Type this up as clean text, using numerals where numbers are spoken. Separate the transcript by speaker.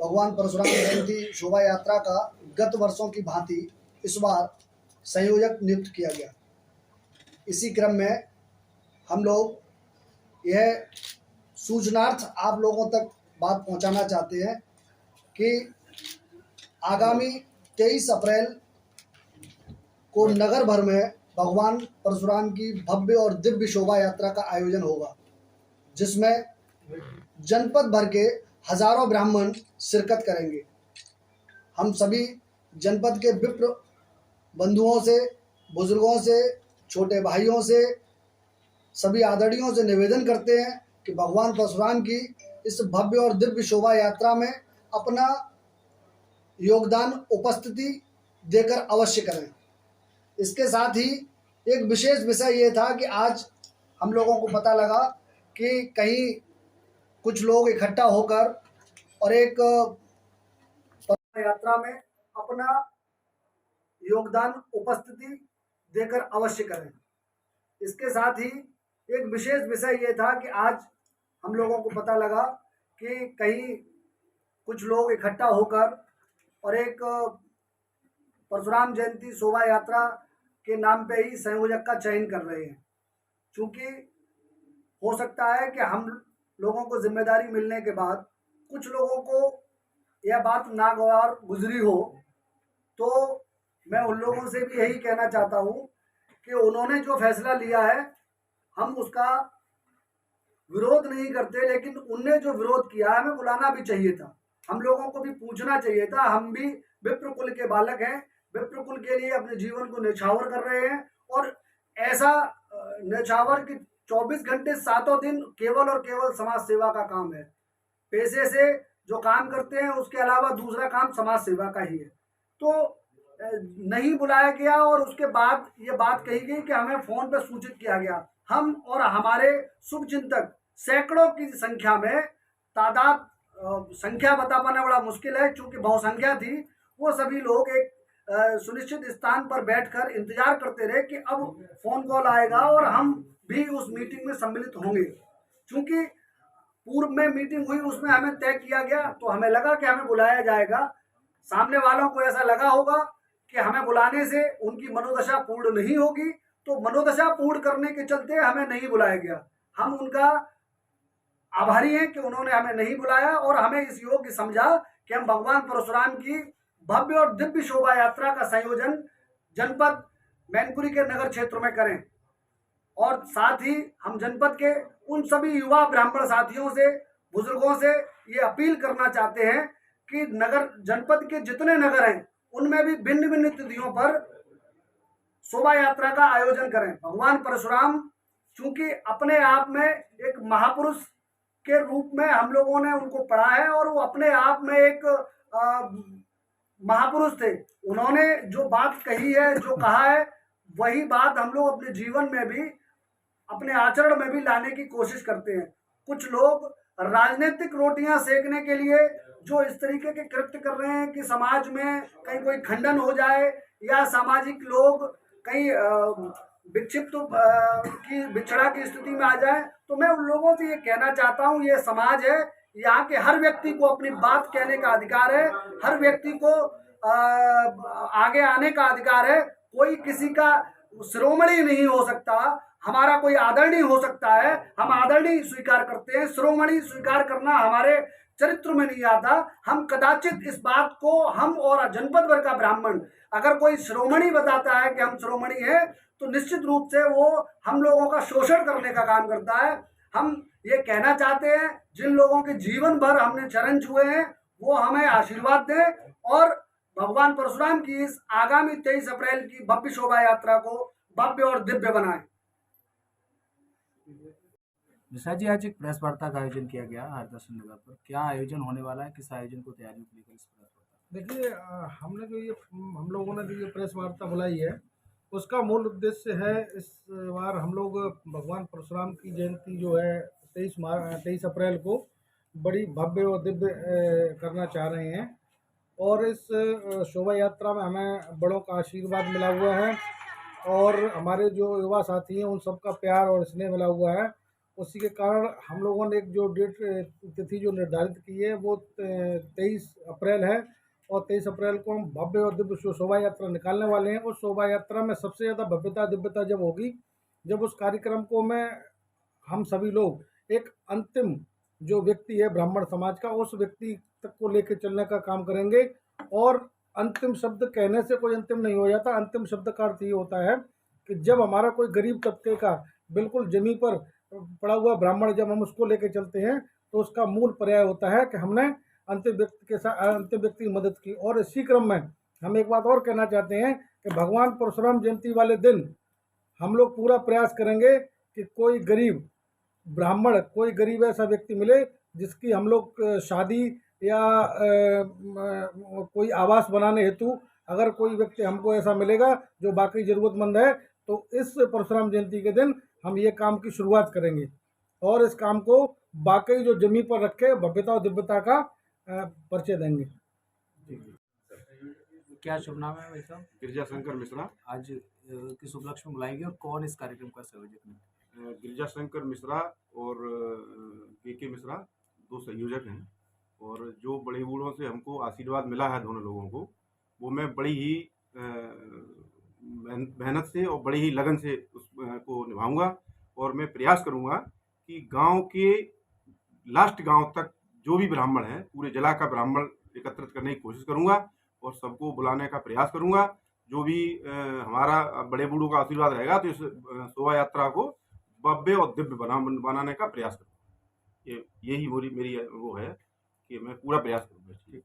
Speaker 1: भगवान परशुराम जयंती शोभा यात्रा का गत वर्षों की भांति इस बार संयोजक नियुक्त किया गया। इसी क्रम में हम लोग यह सूचनार्थ आप लोगों तक बात पहुंचाना चाहते हैं कि आगामी 23 अप्रैल को नगर भर में भगवान परशुराम की भव्य और दिव्य शोभा यात्रा का आयोजन होगा, जिसमें जनपद भर के हजारों ब्राह्मण शिरकत करेंगे। हम सभी जनपद के विप्र बंधुओं से, बुजुर्गों से, छोटे भाइयों से, सभी आदरणियों से निवेदन करते हैं कि भगवान परशुराम की इस भव्य और दिव्य शोभा यात्रा में अपना योगदान उपस्थिति देकर अवश्य करें। इसके साथ ही एक विशेष विषय ये था कि आज हम लोगों को पता लगा कि कहीं कुछ लोग इकट्ठा होकर और एक यात्रा में अपना योगदान उपस्थिति देकर अवश्य करें। इसके साथ ही एक विशेष विषय ये था कि आज हम लोगों को पता लगा कि कहीं कुछ लोग इकट्ठा होकर और एक परशुराम जयंती शोभा यात्रा के नाम पे ही संयोजक का चयन कर रहे हैं। क्योंकि हो सकता है कि हम लोगों को जिम्मेदारी मिलने के बाद कुछ लोगों को यह बात नागवार गुजरी हो, तो मैं उन लोगों से भी यही कहना चाहता हूँ कि उन्होंने जो फैसला लिया है हम उसका विरोध नहीं करते, लेकिन उनने जो विरोध किया है हमें बुलाना भी चाहिए था, हम लोगों को भी पूछना चाहिए था। हम भी विप्र कुल के बालक हैं, विप्र कुल के लिए अपने जीवन को न्यौछावर कर रहे हैं और ऐसा न्यौछावर कि 24 घंटे 7 दिन केवल और केवल समाज सेवा का काम है। पैसे से जो काम करते हैं उसके अलावा दूसरा काम समाज सेवा का ही है। तो नहीं बुलाया गया और उसके बाद ये बात कही गई कि हमें फोन पर सूचित किया गया। हम और हमारे शुभचिंतक सैकड़ों की संख्या में, तादाद संख्या बता पाना बड़ा मुश्किल है क्योंकि बहुसंख्या थी, वो सभी लोग एक सुनिश्चित स्थान पर बैठकर इंतजार करते रहे कि अब फोन कॉल आएगा और हम भी उस मीटिंग में सम्मिलित होंगे। क्योंकि पूर्व में मीटिंग हुई उसमें हमें तय किया गया तो हमें लगा कि हमें बुलाया जाएगा। सामने वालों को ऐसा लगा होगा कि हमें बुलाने से उनकी मनोदशा पूर्ण नहीं होगी, तो मनोदशा पूर्ण करने के चलते हमें नहीं बुलाया गया। हम उनका आभारी हैं कि उन्होंने हमें नहीं बुलाया और हमें इस योग्य समझा कि हम भगवान परशुराम की भव्य और दिव्य शोभा यात्रा का संयोजन जनपद मैनपुरी के नगर क्षेत्र में करें। और साथ ही हम जनपद के उन सभी युवा ब्राह्मण साथियों से, बुजुर्गों से ये अपील करना चाहते हैं कि नगर जनपद के जितने नगर हैं उनमें भी भिन्न भिन्न तिथियों पर शोभा यात्रा का आयोजन करें। भगवान परशुराम चूंकि अपने आप में एक महापुरुष के रूप में हम लोगों ने उनको पढ़ा है और वो अपने आप में एक महापुरुष थे। उन्होंने जो बात कही है, जो कहा है, वही बात हम लोग अपने जीवन में भी, अपने आचरण में भी लाने की कोशिश करते हैं। कुछ लोग राजनीतिक रोटियां सेकने के लिए जो इस तरीके के कृत्य कर रहे हैं कि समाज में कहीं कोई खंडन हो जाए या सामाजिक लोग कहीं विक्षिप्त की बिछड़ा की स्थिति में आ जाए, तो मैं उन लोगों से ये कहना चाहता हूँ, ये समाज है, यहाँ के हर व्यक्ति को अपनी बात कहने का अधिकार है, हर व्यक्ति को आगे आने का अधिकार है। कोई किसी का शिरोमणि नहीं हो सकता, हमारा कोई आदरणीय हो सकता है, हम आदरणीय स्वीकार करते हैं, शिरोमणि स्वीकार करना हमारे चरित्र में नहीं आता। हम कदाचित इस बात को, हम और जनपद भर का ब्राह्मण अगर कोई शिरोमणि बताता है कि हम शिरोमणि हैं, तो निश्चित रूप से वो हम लोगों का शोषण करने का काम करता है। हम ये कहना चाहते हैं, जिन लोगों के जीवन भर हमने चरण छुए हैं वो हमें आशीर्वाद दें और भगवान परशुराम की इस आगामी 23 अप्रैल की भव्य शोभा यात्रा को भव्य और दिव्य बनाएं।
Speaker 2: विशाल जी, आज एक प्रेस वार्ता का आयोजन किया गया हरदर्शन नगर पर, क्या आयोजन होने वाला है, किस आयोजन को तैयारियों को लेकर इस प्रेस वार्ता?
Speaker 3: देखिए, हम लोगों ने जो ये प्रेस वार्ता बुलाई है उसका मूल उद्देश्य है, इस बार हम लोग भगवान परशुराम की जयंती जो है 23 अप्रैल को बड़ी भव्य और दिव्य करना चाह रहे हैं और इस शोभा यात्रा में हमें बड़ों का आशीर्वाद मिला हुआ है और हमारे जो युवा साथी हैं उन सबका प्यार और स्नेह मिला हुआ है उसी के कारण हम लोगों ने एक जो डेट तिथि जो निर्धारित की है वो 23 अप्रैल है, और 23 अप्रैल को हम भव्य और दिव्य शोभा यात्रा निकालने वाले हैं। उस शोभा यात्रा में सबसे ज़्यादा भव्यता दिव्यता जब होगी, जब उस कार्यक्रम को में हम सभी लोग एक अंतिम जो व्यक्ति है ब्राह्मण समाज का, उस व्यक्ति तक को लेकर चलने का काम करेंगे। और अंतिम शब्द कहने से कोई अंतिम नहीं हो जाता। अंतिम शब्द का अर्थ ये होता है कि जब हमारा कोई गरीब तबके का बिल्कुल जमीन पर पड़ा हुआ ब्राह्मण, जब हम उसको लेकर चलते हैं तो उसका मूल पर्याय होता है कि हमने अंतिम व्यक्ति के साथ अंतिम व्यक्ति की मदद की। और इसी क्रम में हम एक बात और कहना चाहते हैं कि भगवान परशुराम जयंती वाले दिन हम लोग पूरा प्रयास करेंगे कि कोई गरीब ब्राह्मण, कोई गरीब ऐसा व्यक्ति मिले जिसकी हम लोग शादी या कोई आवास बनाने हेतु अगर कोई व्यक्ति हमको ऐसा मिलेगा जो बाकी ज़रूरतमंद है, तो इस परशुराम जयंती के दिन हम ये काम की शुरुआत करेंगे और इस काम को बाकी जो जमीन पर रखे भव्यता और दिव्यता का परिचय देंगे।
Speaker 2: क्या शुभ नाम है भाई साहब?
Speaker 4: गिरिजा शंकर मिश्रा।
Speaker 2: आज किस उपलक्ष्य में बुलाई गई और कौन इस कार्यक्रम का संयोजक है?
Speaker 4: गिरिजा शंकर मिश्रा और के मिश्रा दो संयोजक हैं, और जो बड़े बूढ़ों से हमको आशीर्वाद मिला है दोनों लोगों को, वो मैं बड़ी ही मेहनत से और बड़ी ही लगन से उसको निभाऊंगा। और मैं प्रयास करूंगा कि गांव के लास्ट गांव तक जो भी ब्राह्मण है, पूरे जिला का ब्राह्मण एकत्रित करने की कोशिश करूंगा और सबको बुलाने का प्रयास करूंगा। जो भी हमारा बड़े बूढ़ों का आशीर्वाद रहेगा तो इस शोभा यात्रा को भव्य और दिव्य बनाने का प्रयास करूंगा। यही मेरी वो है कि मैं पूरा प्रयास करूंगा।